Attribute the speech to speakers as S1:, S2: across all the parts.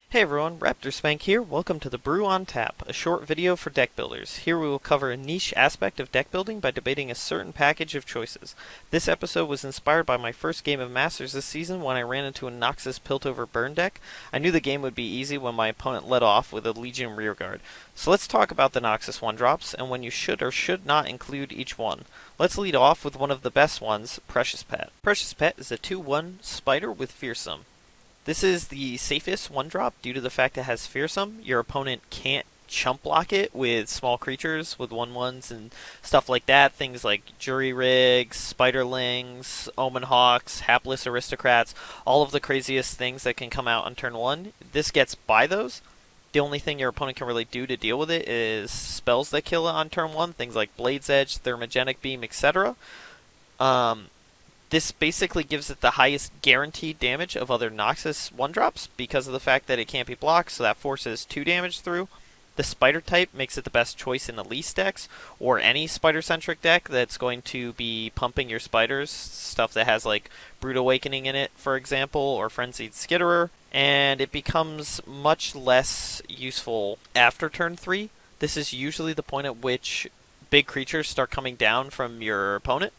S1: Hey everyone, Raptor Spank here. Welcome to the Brew on Tap, a short video for deck builders. Here we will cover a niche aspect of deck building by debating a certain package of choices. This episode was inspired by my first game of Masters this season when I ran into a Noxus Piltover burn deck. I knew the game would be easy when my opponent led off with a Legion Rearguard. So let's talk about the Noxus 1-drops and when you should or should not include each one. Let's lead off with one of the best ones, Precious Pet. Precious Pet is a 2/1 spider with Fearsome. This is the safest 1-drop due to the fact it has Fearsome. Your opponent can't chump block it with small creatures with 1/1s and stuff like that. Things like Jury Rigs, Spiderlings, Omen Hawks, Hapless Aristocrats, all of the craziest things that can come out on turn 1. This gets by those. The only thing your opponent can really do to deal with it is spells that kill it on turn 1, things like Blade's Edge, Thermogenic Beam, etc. This basically gives it the highest guaranteed damage of other Noxus 1-drops because of the fact that it can't be blocked, so that forces 2 damage through. The Spider type makes it the best choice in Elise decks, or any Spider-centric deck that's going to be pumping your Spiders, stuff that has like Brood Awakening in it, for example, or Frenzied Skitterer, and it becomes much less useful after turn 3. This is usually the point at which big creatures start coming down from your opponent.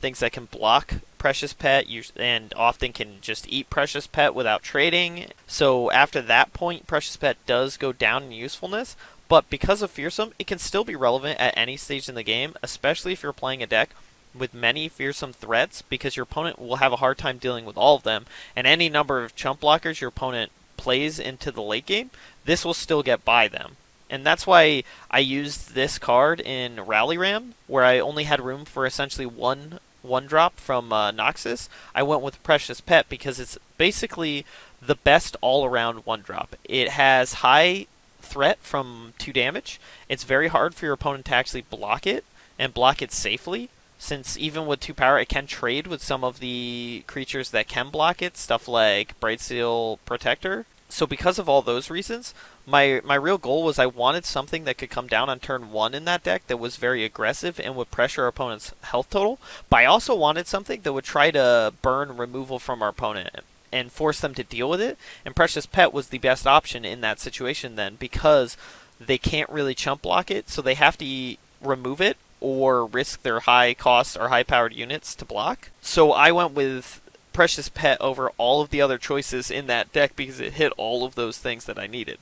S1: Things that can block Precious Pet and often can just eat Precious Pet without trading. So after that point, Precious Pet does go down in usefulness, but because of Fearsome, it can still be relevant at any stage in the game, especially if you're playing a deck with many Fearsome threats, because your opponent will have a hard time dealing with all of them, and any number of chump blockers your opponent plays into the late game, this will still get by them. And that's why I used this card in Rally Ram, where I only had room for essentially one drop from Noxus. I went with Precious Pet because it's basically the best all-around 1-drop. It has high threat from 2 damage. It's very hard for your opponent to actually block it, and block it safely, since even with 2 power, it can trade with some of the creatures that can block it, stuff like Brightsteel Protector. So because of all those reasons, my real goal was I wanted something that could come down on turn 1 in that deck that was very aggressive and would pressure our opponent's health total, but I also wanted something that would try to burn removal from our opponent and force them to deal with it, and Precious Pet was the best option in that situation then, because they can't really chump block it, so they have to remove it or risk their high cost or high powered units to block. So I went with Precious Pet over all of the other choices in that deck because it hit all of those things that I needed.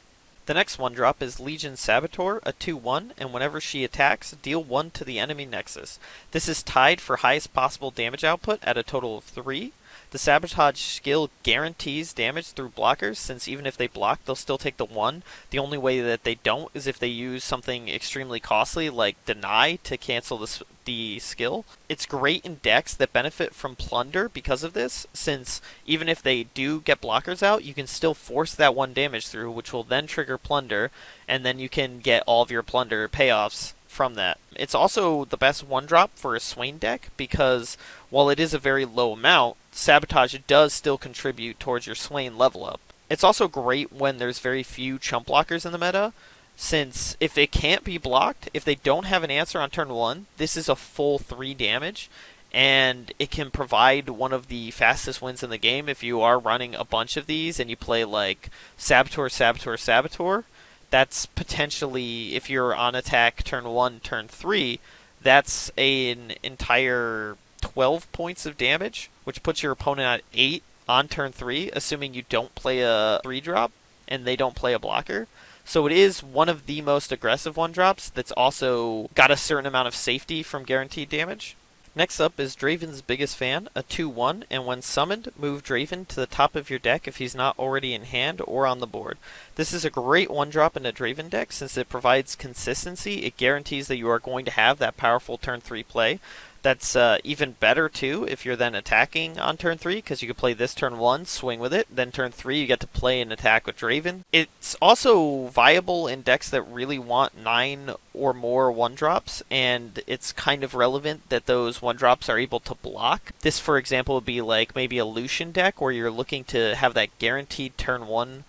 S1: The next 1-drop is Legion Saboteur, a 2/1, and whenever she attacks, deal 1 to the enemy Nexus. This is tied for highest possible damage output at a total of 3. The Sabotage skill guarantees damage through blockers, since even if they block, they'll still take the 1. The only way that they don't is if they use something extremely costly like Deny to cancel the skill. It's great in decks that benefit from Plunder because of this, since even if they do get blockers out, you can still force that 1 damage through, which will then trigger Plunder, and then you can get all of your Plunder payoffs from that. It's also the best 1-drop for a Swain deck because while it is a very low amount, Sabotage does still contribute towards your Swain level up. It's also great when there's very few chump blockers in the meta, since if it can't be blocked, if they don't have an answer on turn 1, this is a full 3 damage, and it can provide one of the fastest wins in the game if you are running a bunch of these and you play like Saboteur, Saboteur, Saboteur. That's potentially, if you're on attack turn 1, turn 3, that's an entire 12 points of damage, which puts your opponent at 8 on turn 3, assuming you don't play a 3-drop and they don't play a blocker. So it is one of the most aggressive 1-drops that's also got a certain amount of safety from guaranteed damage. Next up is Draven's Biggest Fan, a 2/1, and when summoned, move Draven to the top of your deck if he's not already in hand or on the board. This is a great 1-drop in a Draven deck since it provides consistency. It guarantees that you are going to have that powerful turn 3 play. That's even better too if you're then attacking on turn 3, because you could play this turn 1, swing with it, then turn 3 you get to play an attack with Draven. It's also viable in decks that really want 9 or more 1-drops, and it's kind of relevant that those 1-drops are able to block. This, for example, would be like maybe a Lucian deck where you're looking to have that guaranteed turn 1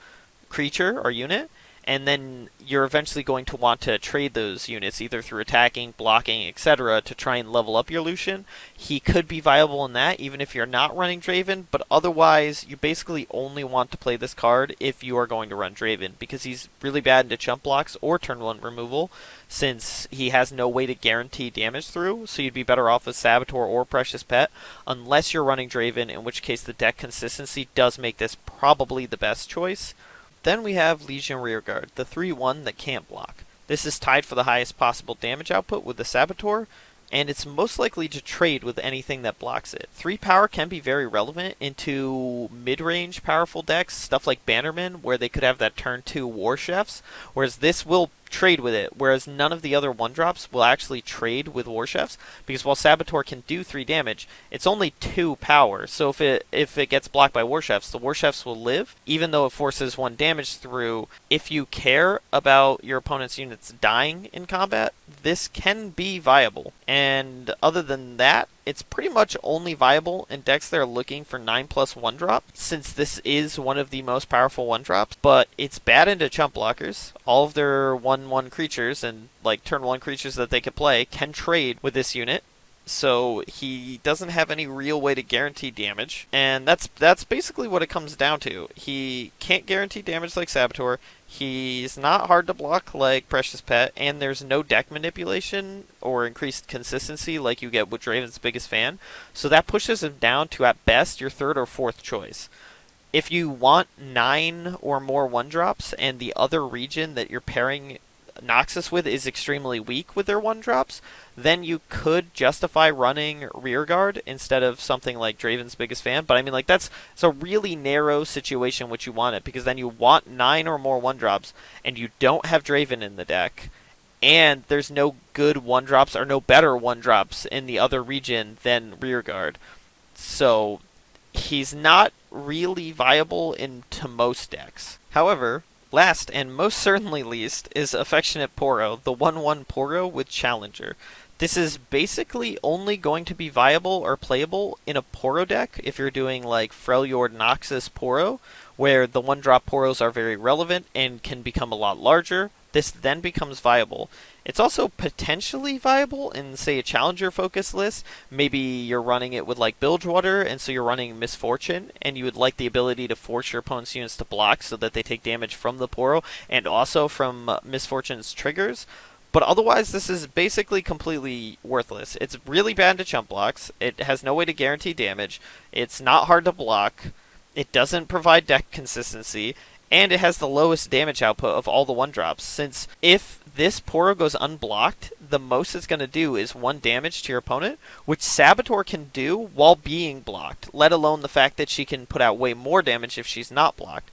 S1: creature or unit, and then you're eventually going to want to trade those units either through attacking, blocking, etc. to try and level up your Lucian. He could be viable in that even if you're not running Draven, but otherwise you basically only want to play this card if you are going to run Draven, because he's really bad into chump blocks or turn 1 removal, since he has no way to guarantee damage through, so you'd be better off with Saboteur or Precious Pet, unless you're running Draven, in which case the deck consistency does make this probably the best choice. Then we have Legion Rearguard, the 3/1 that can't block. This is tied for the highest possible damage output with the Saboteur, and it's most likely to trade with anything that blocks it. 3 power can be very relevant into mid-range powerful decks, stuff like Bannerman, where they could have that turn 2 War Chefs, whereas this will trade with it, whereas none of the other 1-drops will actually trade with War Chefs, because while Saboteur can do 3 damage, it's only 2 power, so if it gets blocked by War Chefs, the War Chefs will live, even though it forces 1 damage through. If you care about your opponent's units dying in combat, this can be viable, and other than that, it's pretty much only viable in decks that are looking for 9+ 1-drop, since this is one of the most powerful 1-drops, but it's bad into chump blockers. All of their 1/1 creatures and like turn 1 creatures that they could play can trade with this unit, so he doesn't have any real way to guarantee damage, and that's basically what it comes down to. He can't guarantee damage like Saboteur, he's not hard to block like Precious Pet, and there's no deck manipulation or increased consistency like you get with Draven's Biggest Fan, so that pushes him down to at best your 3rd or 4th choice. If you want 9 or more 1-drops and the other region that you're pairing Noxus with is extremely weak with their 1-drops, then you could justify running Rearguard instead of something like Draven's Biggest Fan. But I mean, like, it's a really narrow situation which you want it, because then you want 9 or more 1-drops and you don't have Draven in the deck, and there's no good 1-drops or no better 1-drops in the other region than Rearguard. So he's not really viable into most decks. However, last and most certainly least is Affectionate Poro, the 1/1 Poro with Challenger. This is basically only going to be viable or playable in a Poro deck if you're doing like Freljord Noxus Poro, where the 1-drop Poros are very relevant and can become a lot larger. This then becomes viable. It's also potentially viable in, say, a Challenger-focused list. Maybe you're running it with, like, Bilgewater, and so you're running Misfortune, and you would like the ability to force your opponent's units to block so that they take damage from the Poro, and also from Misfortune's triggers. But otherwise, this is basically completely worthless. It's really bad to chump blocks. It has no way to guarantee damage. It's not hard to block. It doesn't provide deck consistency. And it has the lowest damage output of all the 1-drops, since if this Poro goes unblocked, the most it's going to do is 1 damage to your opponent, which Saboteur can do while being blocked, let alone the fact that she can put out way more damage if she's not blocked.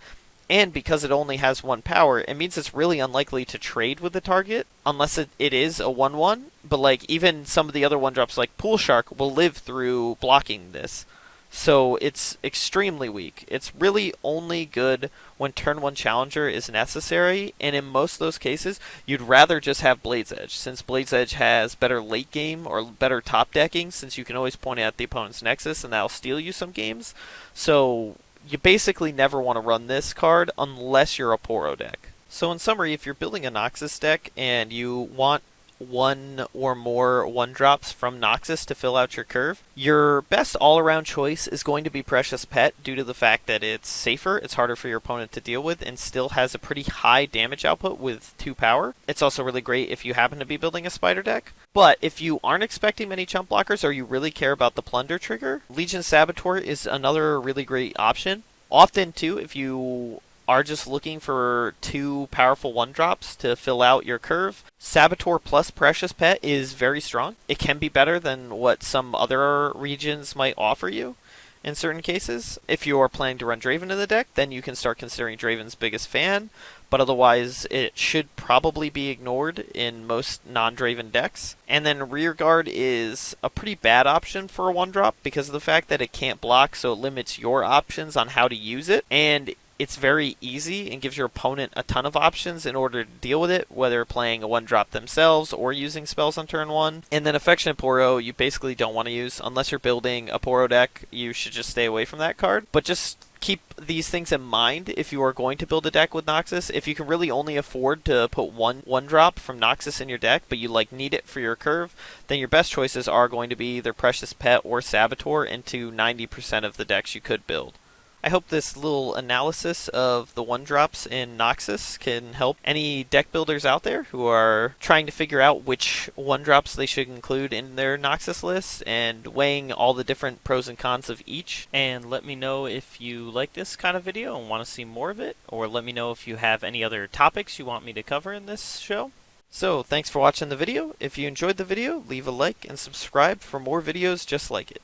S1: And because it only has 1 power, it means it's really unlikely to trade with the target, unless it is a 1/1, but like even some of the other 1-drops like Pool Shark will live through blocking this. So it's extremely weak. It's really only good when turn 1 Challenger is necessary, and in most of those cases, you'd rather just have Blade's Edge, since Blade's Edge has better late game or better top decking, since you can always point at the opponent's Nexus and that'll steal you some games. So you basically never want to run this card unless you're a Poro deck. So in summary, if you're building a Noxus deck and you want 1 or more 1-drops from Noxus to fill out your curve, your best all-around choice is going to be Precious Pet due to the fact that it's safer, it's harder for your opponent to deal with, and still has a pretty high damage output with 2 power. It's also really great if you happen to be building a Spider deck. But if you aren't expecting many chump blockers or you really care about the Plunder trigger, Legion Saboteur is another really great option. Often, too, if you are just looking for 2 powerful 1-drops to fill out your curve, Saboteur plus Precious Pet is very strong. It can be better than what some other regions might offer you in certain cases. If you are planning to run Draven in the deck, then you can start considering Draven's Biggest Fan, but otherwise it should probably be ignored in most non-Draven decks. And then Rearguard is a pretty bad option for a 1-drop because of the fact that it can't block, so it limits your options on how to use it, and it's very easy and gives your opponent a ton of options in order to deal with it, whether playing a 1-drop themselves or using spells on turn 1. And then Affectionate Poro, you basically don't want to use. Unless you're building a Poro deck, you should just stay away from that card. But just keep these things in mind if you are going to build a deck with Noxus. If you can really only afford to put one drop from Noxus in your deck, but you need it for your curve, then your best choices are going to be either Precious Pet or Saboteur into 90% of the decks you could build. I hope this little analysis of the 1-drops in Noxus can help any deck builders out there who are trying to figure out which 1-drops they should include in their Noxus list and weighing all the different pros and cons of each. And let me know if you like this kind of video and want to see more of it, or let me know if you have any other topics you want me to cover in this show. So, thanks for watching the video. If you enjoyed the video, leave a like and subscribe for more videos just like it.